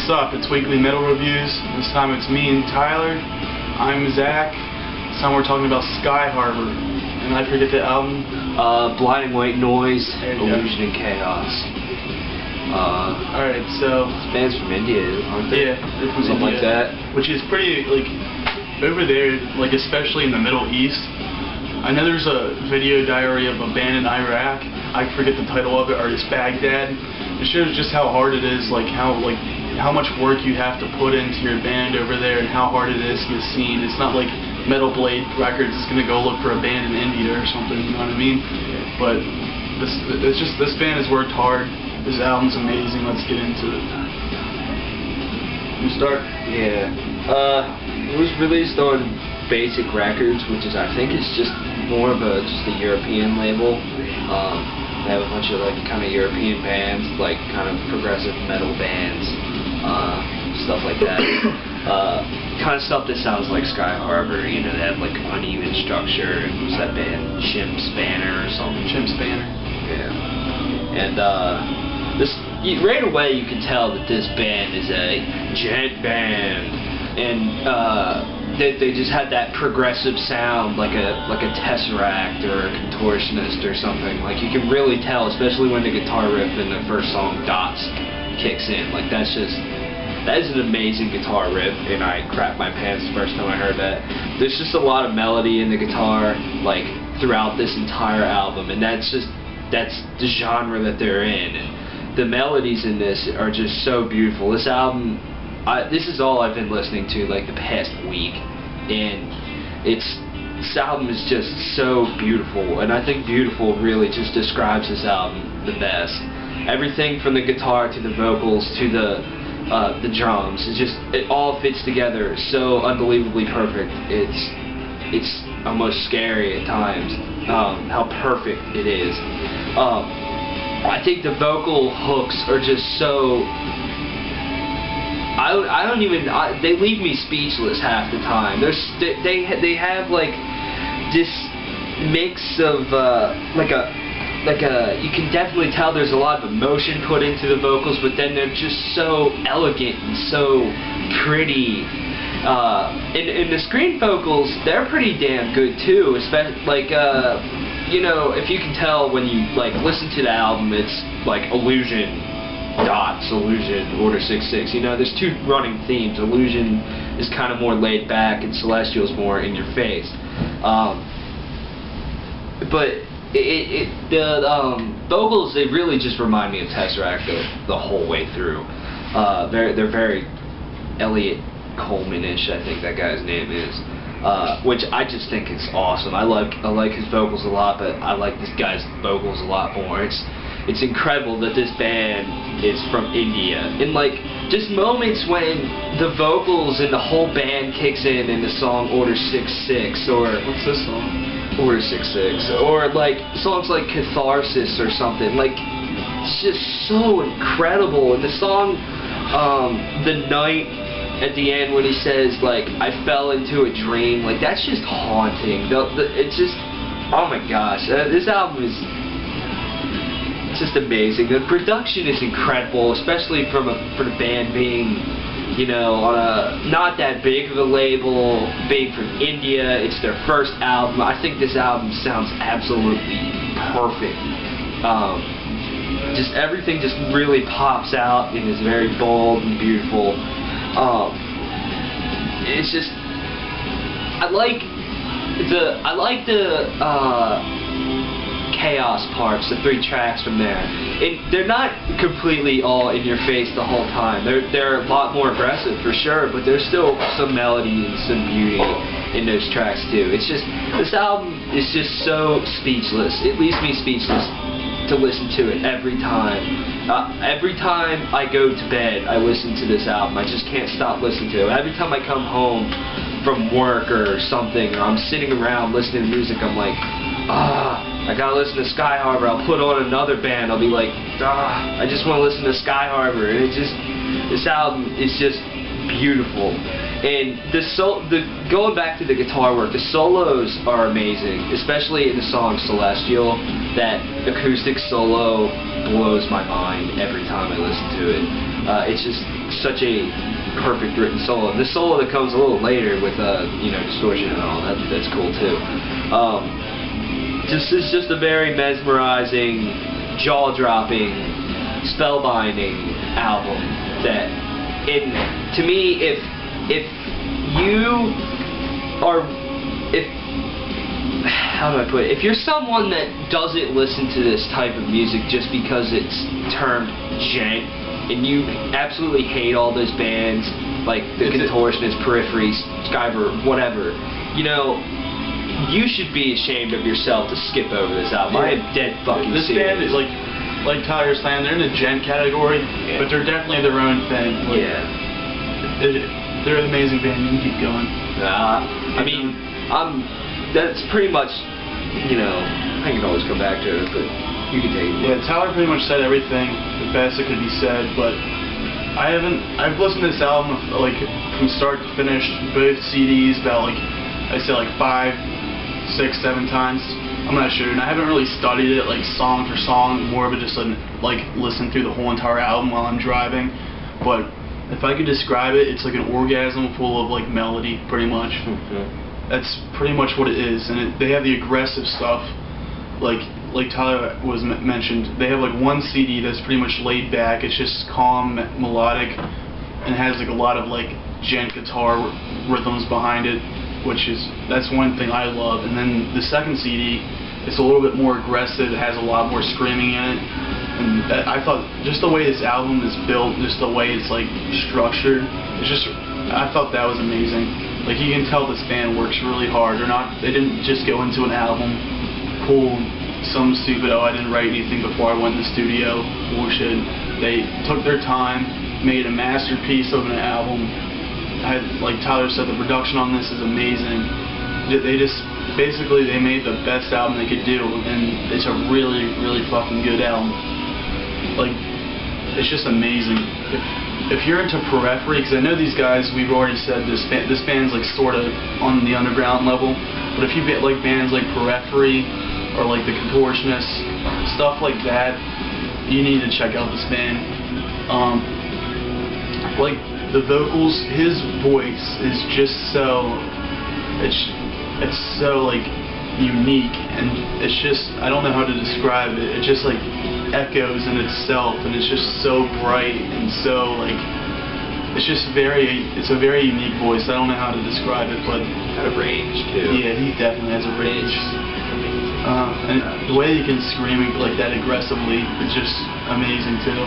What's up? It's Weekly Metal Reviews. This time it's me and Tyler. I'm Zach. This time we're talking about Skyharbor. And I forget the album. Blinding White Noise, Illusion and Chaos. Alright, so... This band's from India, aren't they? Yeah, they're from Something India, like that. which is pretty, like, over there, like, especially in the Middle East. I know there's a video diary of a band in Iraq. I forget the title of it, or it's Baghdad. It shows just how hard it is, like how much work you have to put into your band over there, and how hard it is in the scene. It's not like Metal Blade Records is gonna go look for a band in India or something. You know what I mean? But this band has worked hard. This album's amazing. Let's get into it. You start? Yeah. It was released on Basic Records, which is, I think, it's just more of a European label. They have a bunch of kind of European bands, like kind of progressive metal bands, stuff like that. Kind of stuff that sounds like Skyharbor. You know, they have like uneven structure. What's that band? Chimp's Banner or something. Chimp's Banner. Yeah. And right away you can tell that this band is a gent band, and they just had that progressive sound, like a Tesseract or a Contortionist or something. Like, you can really tell, especially when the guitar riff in the first song, Dots, kicks in. Like, that is an amazing guitar riff, and I crapped my pants the first time I heard that. There's just a lot of melody in the guitar, like, throughout this entire album, and that's the genre that they're in. And the melodies in this are just so beautiful. This album, this is all I've been listening to like the past week, and this album is just so beautiful, and I think beautiful really just describes this album the best. Everything from the guitar to the vocals to the drums, it all fits together so unbelievably perfect. It's almost scary at times how perfect it is. I think the vocal hooks are just so... they leave me speechless half the time. They have like this mix of you can definitely tell there's a lot of emotion put into the vocals, but then they're just so elegant and so pretty. And the screen vocals, they're pretty damn good too. Especially you know, if you can tell when you listen to the album, it's like Illusion, Dots, Illusion, Order 66. You know, there's two running themes. Illusion is kind of more laid back, and Celestial's more in your face. But the vocals, they really just remind me of Tesseract the whole way through. They're very Elliot Coleman-ish, I think that guy's name is. Which I just think is awesome. I like his vocals a lot, but I like this guy's vocals a lot more. It's incredible that this band is from India, and just moments when the vocals and the whole band kicks in the song Order 66, or what's this song? Order 66, or songs like Catharsis or something. It's just so incredible. And the song The Night at the end, when he says I fell into a dream, that's just haunting. It's just, oh my gosh, this album is just amazing. The production is incredible, especially for the band being, you know, on a not that big of a label, being from India. It's their first album. I think this album sounds absolutely perfect. Just everything just really pops out and is very bold and beautiful. It's just, I like the Chaos parts, the 3 tracks from there. They're not completely all in your face the whole time. They're a lot more aggressive for sure, but there's still some melody and some beauty in those tracks too. It's just, this album is just so speechless. It leaves me speechless to listen to it every time. Every time I go to bed, I listen to this album. I just can't stop listening to it. Every time I come home from work or something, or I'm sitting around listening to music, I'm like, I gotta listen to Skyharbor. I'll put on another band. I'll be like, I just want to listen to Skyharbor. And this album is just beautiful. And going back to the guitar work, the solos are amazing, especially in the song Celestial. That acoustic solo blows my mind every time I listen to it. It's just just such a perfect written solo. And the solo that comes a little later with distortion and all that's cool too. It's just a very mesmerizing, jaw-dropping, spellbinding album that, to me, if how do I put it? If you're someone that doesn't listen to this type of music just because it's termed gent, and you absolutely hate all those bands like the Contortionist, Periphery, Skyharbor, whatever, you should be ashamed of yourself to skip over this album. I am dead fucking serious. This band is like Tyler's saying, they're in the gent category, but they're definitely their own thing. They're an amazing band. You can keep going. That's pretty much, I can always come back to it, but you can take it. Yeah, Tyler pretty much said everything the best that could be said, but I've listened to this album from start to finish, both CDs about 5, 6, 7 times. I'm not sure, and I haven't really studied it song for song, more of it just listen through the whole entire album while I'm driving. But if I could describe it, it's like an orgasm full of melody, pretty much. That's pretty much what it is, and they have the aggressive stuff, like Tyler mentioned. They have one CD that's pretty much laid back. It's just calm, melodic, and has a lot of gent guitar rhythms behind it, that's one thing I love. And then the second CD, it's a little bit more aggressive. It has a lot more screaming in it, and I thought just the way this album is built, just the way it's structured, I thought that was amazing. You can tell this band works really hard. They didn't just go into an album, pull some stupid, I didn't write anything before I went in the studio bullshit. They took their time, made a masterpiece of an album. Like Tyler said, the production on this is amazing. They made the best album they could do, and it's a really, really fucking good album. It's just amazing. If you're into Periphery, because I know these guys, we've already said this band's sort of on the underground level, but if you like bands like Periphery or the Contortionists, stuff like that, you need to check out this band. The vocals, his voice is just so, it's so unique, and it's just, I don't know how to describe it. It just echoes in itself, and it's just so bright and so it's a very unique voice. I don't know how to describe it, but got a range too. Yeah, he definitely has a range. And the way he can scream that aggressively is just amazing too.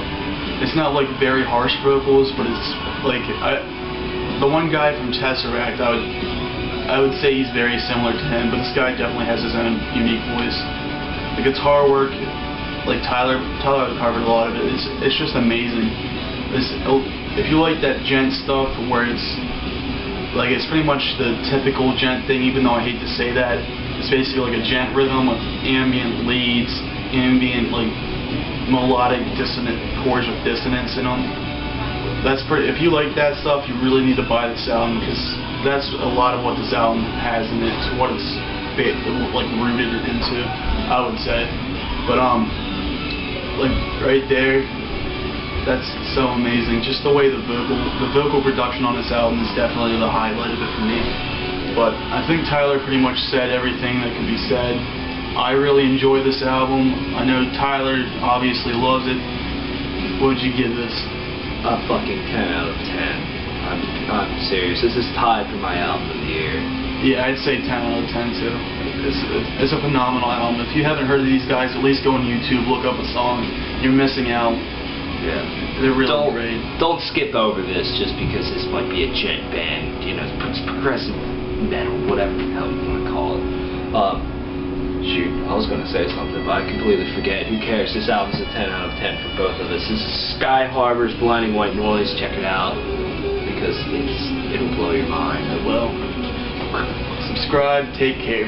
It's not very harsh vocals, but it's the one guy from Tesseract, I would say he's very similar to him, but this guy definitely has his own unique voice. The guitar work, Tyler covered a lot of it. It's just amazing. If you like that gent stuff where it's pretty much the typical gent thing, even though I hate to say that, it's basically a gent rhythm with ambient leads, ambient melodic dissonant chords with dissonance in them. If you like that stuff, you really need to buy this album, because that's a lot of what this album has in it. It's what it's rooted into, I would say. But right there, that's so amazing. Just the way the vocal production on this album is definitely the highlight of it for me. But I think Tyler pretty much said everything that could be said. I really enjoy this album. I know Tyler obviously loves it. What would you give this? A fucking 10 out of 10. I'm serious. This is tied for my album of the year. Yeah, I'd say 10 out of 10 too. It's a phenomenal album. If you haven't heard of these guys, at least go on YouTube, look up a song. You're missing out. Yeah, they're really great. Don't skip over this just because this might be a gent band. It's progressive metal, whatever the hell you want to call it. Shoot, I was going to say something, but I completely forget. Who cares? This album's a 10 out of 10 for both of us. This is Skyharbor's Blinding White Noise. Check it out, because it'll blow your mind. It will. Subscribe. Take care.